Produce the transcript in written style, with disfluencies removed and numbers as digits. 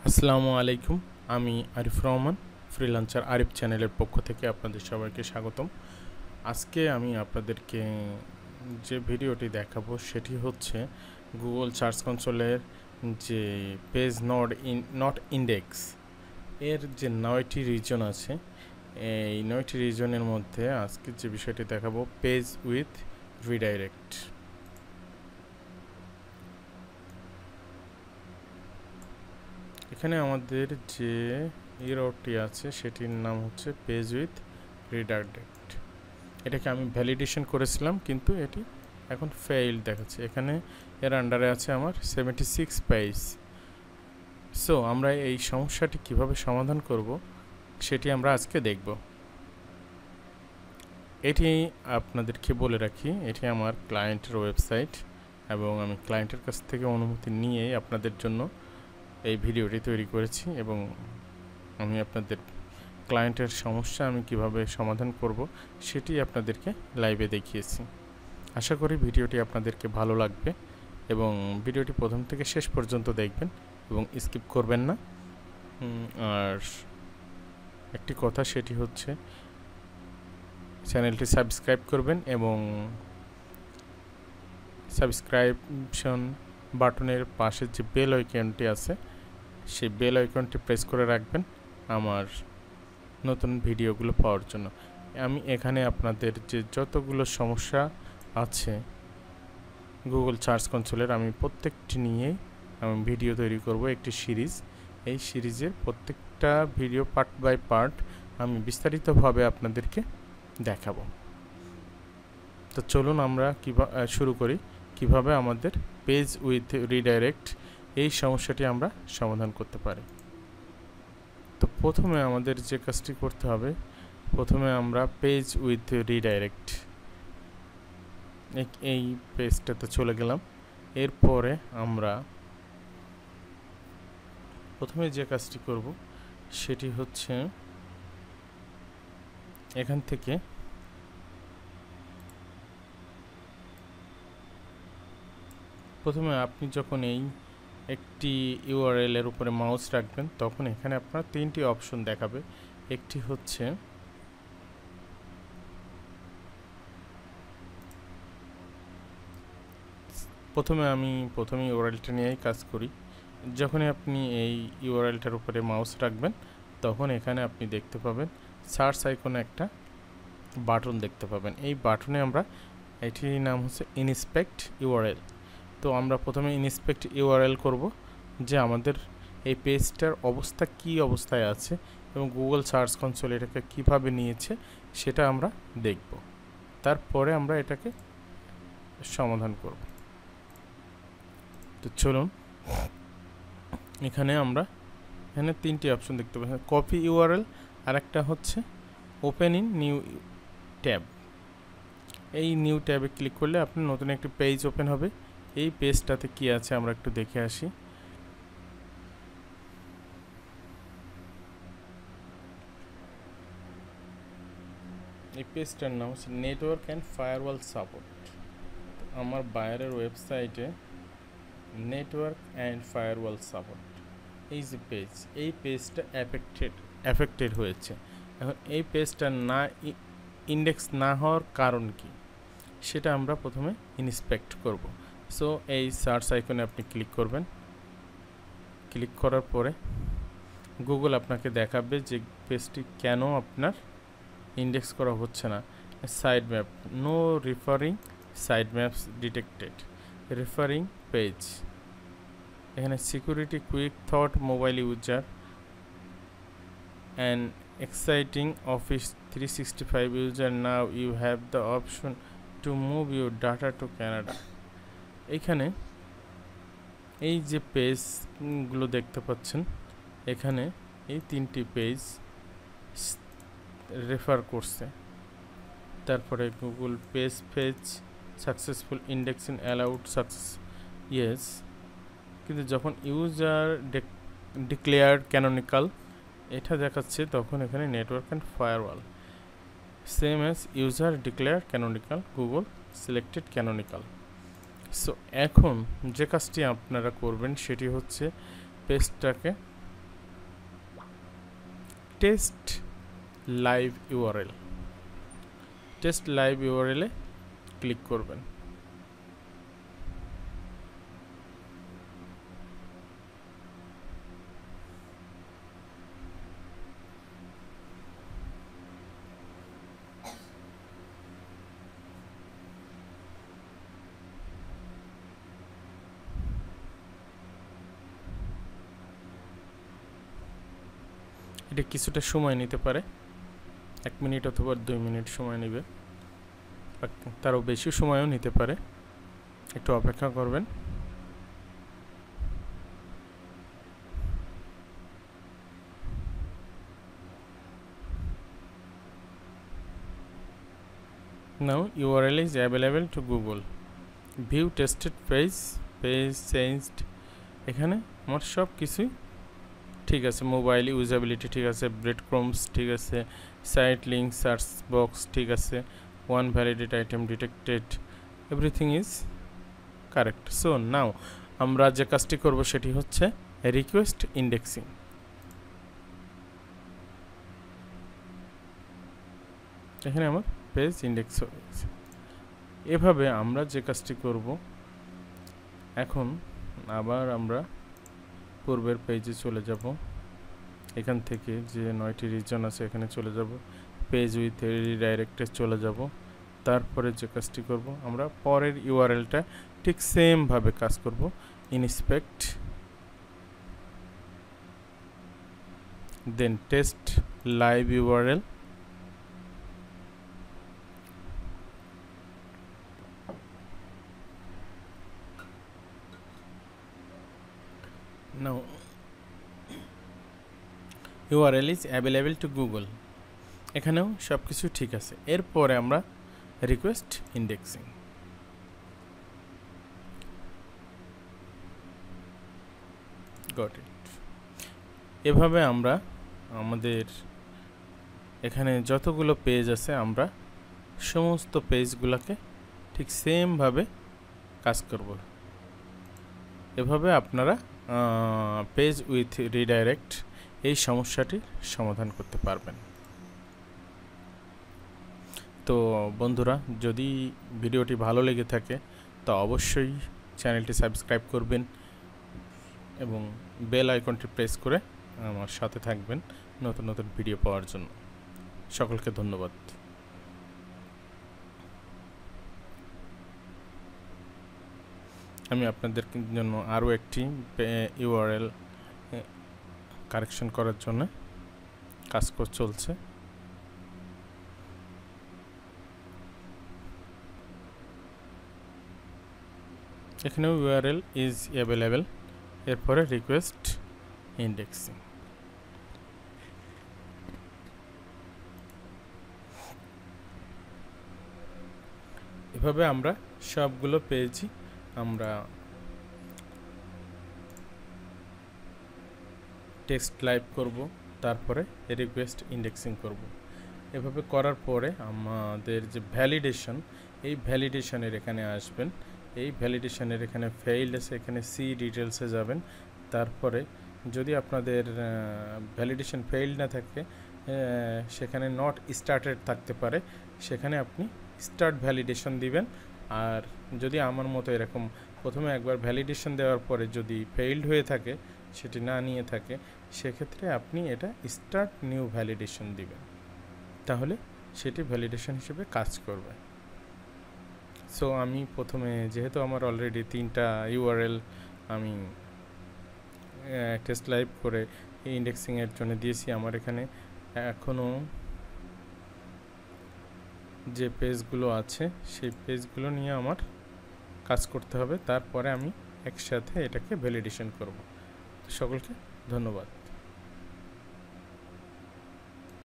আসসালামু আলাইকুম। আমি আরিফ রহমান, ফ্রিল্যান্সার আরিফ চ্যানেলের পক্ষ থেকে আপনাদের সবাইকে স্বাগতম। আজকে আমি আপনাদেরকে যে ভিডিওটি দেখাবো সেটি হচ্ছে গুগল সার্চ কনসোলের যে পেজ নট ইন্ডেক্স এর যে 9টি রিজন আছে, এই 9টি রিজনের মধ্যে আজকে যে বিষয়টি দেখাবো পেজ উইথ রিডাইরেক্ট। এখানে আমাদের যে এররটি আছে সেটির নাম হচ্ছে পেজ উইথ রিডাইরেক্ট। এটাকে আমি ভ্যালিডেশন করেছিলাম কিন্তু এটি এখন ফেইল দেখাচ্ছে। এখানে এর আন্ডারে আছে আমার 76 পেজ। সো আমরা এই সমস্যাটি কিভাবে সমাধান করব সেটি আমরা আজকে দেখব। এটি আপনাদেরকে বলে রাখি, এটি আমার ক্লায়েন্টের ওয়েবসাইট এবং আমি ক্লায়েন্টের কাছ থেকে অনুমতি নিয়ে আপনাদের জন্য এই ভিডিওটি তৈরি করেছি এবং আমি আপনাদের ক্লায়েন্টের সমস্যা আমি কিভাবে সমাধান করব সেটি আপনাদেরকে লাইভে দেখিয়েছি। আশা করি ভিডিওটি আপনাদেরকে ভালো লাগবে এবং ভিডিওটি প্রথম থেকে শেষ পর্যন্ত দেখবেন এবং স্কিপ করবেন না। আর একটি কথা, সেটি হচ্ছে চ্যানেলটি সাবস্ক্রাইব করবেন এবং সাবস্ক্রিপশন বাটনের পাশে যে বেল আইকনটি আছে সেই বেল আইকনটি প্রেস করে রাখবেন আমার নতুন ভিডিওগুলো পাওয়ার জন্য। আমি এখানে আপনাদের যে যতগুলো সমস্যা আছে গুগল সার্চ কনসোলের, আমি প্রত্যেকটি নিয়েই আমি ভিডিও তৈরি করব, একটি সিরিজ। এই সিরিজের প্রত্যেকটা ভিডিও পার্ট বাই পার্ট আমি বিস্তারিতভাবে আপনাদেরকে দেখাবো। তো চলুন আমরা শুরু করি কিভাবে আমাদের পেজ উইথ রিডাইরেক্ট এই সমস্যাটি আমরা সমাধান করতে পারি। তো প্রথমে আমাদের যে কাজটি করতে হবে, প্রথমে আমরা পেজ উইথ রিডাইরেক্ট এই পেজটাতে চলে গেলাম। এরপরে আমরা প্রথমে যে কাজটি করব সেটি হচ্ছে এখান থেকে প্রথমে আপনি যখন এই একটি ইউআরএল এর উপরে মাউস রাখবেন তখন এখানে আপনার তিনটি অপশন দেখাবে। একটি হচ্ছে প্রথমে ইউআরএলটা নিয়েই কাজ করি। যখনই আপনি এই ইউআরএলটার উপরে মাউস রাখবেন তখন এখানে আপনি দেখতে পাবেন সার্চ আইকনে একটা বাটন দেখতে পাবেন। এই বাটনে আমরা, এটির নাম হচ্ছে ইনস্পেক্ট ইউআরএল। তো আমরা প্রথমে ইনস্পেক্ট ইউআরএল করব যে আমাদের এই পেজটার অবস্থা কি অবস্থায় আছে এবং গুগল সার্চ কনসোল এটাকে কিভাবে নিয়েছে সেটা আমরা দেখব। তারপরে আমরা এটাকে সমাধান করব। তো চলুন, এখানে তিনটি অপশন দেখতে পাচ্ছি, কপি ইউআরএল, আর একটা হচ্ছে ওপেন ইন নিউ ট্যাব। এই নিউ ট্যাবে ক্লিক করলে আপনার নতুন একটি পেজ ওপেন হবে। এই পেজটাতে কি আছে আমরা একটু দেখে আসি। এই পেজটার নাম হচ্ছে নেটওয়ার্ক অ্যান্ড ফায়ারওয়াল সাপোর্ট। আমার বায়ারের ওয়েবসাইটে নেটওয়ার্ক অ্যান্ড ফায়ারওয়াল সাপোর্ট এই যে পেজ, এই পেজটা অ্যাফেক্টেড হয়েছে। এখন এই পেজটা না ইন্ডেক্স না হওয়ার কারণ কি সেটা আমরা প্রথমে ইন্সপেক্ট করব। সো এই সার্চ আইকনে আপনি ক্লিক করবেন। ক্লিক করার পরে গুগল আপনাকে দেখাবে যে পেজটি কেন আপনার ইন্ডেক্স করা হচ্ছে না। Site map, no referring site maps detected, referring page. এখানে security, quick thought, mobile user and exciting office 365 user, now you have the option to move your data to Canada. এখানে এই যে পেজগুলো দেখতে পাচ্ছেন, এখানে এই তিনটি পেজ রেফার করছে। তারপরে Google page successful indexing allowed success, yes. কিন্তু যখন ইউজার ডিক্লেয়ার্ড ক্যানোনিক্যাল এটা দেখাচ্ছে তখন এখানে network and firewall same as user declared canonical, Google selected canonical. So এখন যে কাজটি আপনারা করবেন সেটি হচ্ছে পেজটাকে test live URL, test live ইউআরএলে ক্লিক করবেন। এটা কিছুটা সময় নিতে পারে, 1 মিনিট অথবা 2 মিনিট সময় নেবে, তারও বেশি সময়ও নিতে পারে, একটু অপেক্ষা করবেন। Now URL is available to Google. View tested page changed. এখানে আমার সব কিছুই ঠিক আছে, মোবাইল ইউজেবিলিটি ঠিক আছে, ব্রেড ক্রমস ঠিক আছে, সাইট লিঙ্ক, সার্চ বক্স ঠিক আছে, one validate item detected, everything is correct. So now আমরা যে কাজটি করব সেটি হচ্ছে রিকোয়েস্ট ইন্ডেক্সিং। এখানে আমার পেজ ইন্ডেক্স হয়ে গেছে। এভাবে আমরা যে কাজটি করব, এখন আবার আমরা পূর্বের পেজে চলে যাব, এখান থেকে যে 9টি রিজন আছে এখানে চলে যাব, পেজ উইথ রিডাইরেক্টে চলে যাব। তারপরে যে কাজটি করব, আমরা পরের ইউআরএলটা ঠিক সেম ভাবে কাজ করব, inspect, then test live URL, now URL is available to Google, এখানেও সব কিছু ঠিক আছে। এরপরে আমরা রিকোয়েস্ট ইন্ডেক্সিং, গট ইট। এভাবে আমরা আমাদের এখানে যতগুলো পেজ আছে আমরা সমস্ত পেজগুলোকে ঠিক সেম ভাবে কাজ করব। এভাবে আপনারা পেজ উইথ রিডাইরেক্ট এই সমস্যাটির সমাধান করতে পারবেন। তো বন্ধুরা, যদি ভিডিওটি ভালো লেগে থাকে তো অবশ্যই চ্যানেলটি সাবস্ক্রাইব করবেন এবং বেল আইকনটি প্রেস করে আমার সাথে থাকবেন নতুন নতুন ভিডিও পাওয়ার জন্য। সকলকে ধন্যবাদ। আমি আপনাদের জন্য আরও একটি ইউআরএল কারেকশন করার জন্য কাজ চলছে। এখানেও ইউআরএল ইজ অ্যাভেলেবেল, এরপরে রিকোয়েস্ট ইন্ডেক্সিং। এভাবে আমরা সবগুলো পেয়েছি, আমরা টেক্সট লাইভ করব, তারপরে রিকোয়েস্ট ইন্ডেক্সিং করব। এভাবে করার পরে আমাদের যে ভ্যালিডেশন, এই ভ্যালিডেশনের এখানে আসবেন, এই ভ্যালিডেশনের এখানে ফেইল্ড আছে, এখানে সি ডিটেলসে যাবেন। তারপরে যদি আপনাদের ভ্যালিডেশন ফেইল্ড না থাকে, সেখানে নট স্টার্টেড থাকতে পারে, সেখানে আপনি স্টার্ট ভ্যালিডেশন দিবেন। আর যদি আমার মতো এরকম প্রথমে একবার ভ্যালিডেশন দেওয়ার পরে যদি ফেইল্ড হয়ে থাকে, সেটি না নিয়ে থাকে, সেক্ষেত্রে আপনি এটা স্টার্ট নিউ ভ্যালিডেশন দিবেন, তাহলে সেটি ভ্যালিডেশন হিসেবে কাজ করবে। সো আমি প্রথমে, যেহেতু আমার অলরেডি 3টা ইউআরএল আমি টেস্ট লাইভ করে ইন্ডেক্সিংয়ের জন্য দিয়েছি, আমার এখানে এখনও যে পেজগুলো আছে সেই পেজগুলো নিয়ে আমার কাজ করতে হবে, তারপরে আমি একসাথে এটাকে ভ্যালিডেশন করব। সকলকে ধন্যবাদ।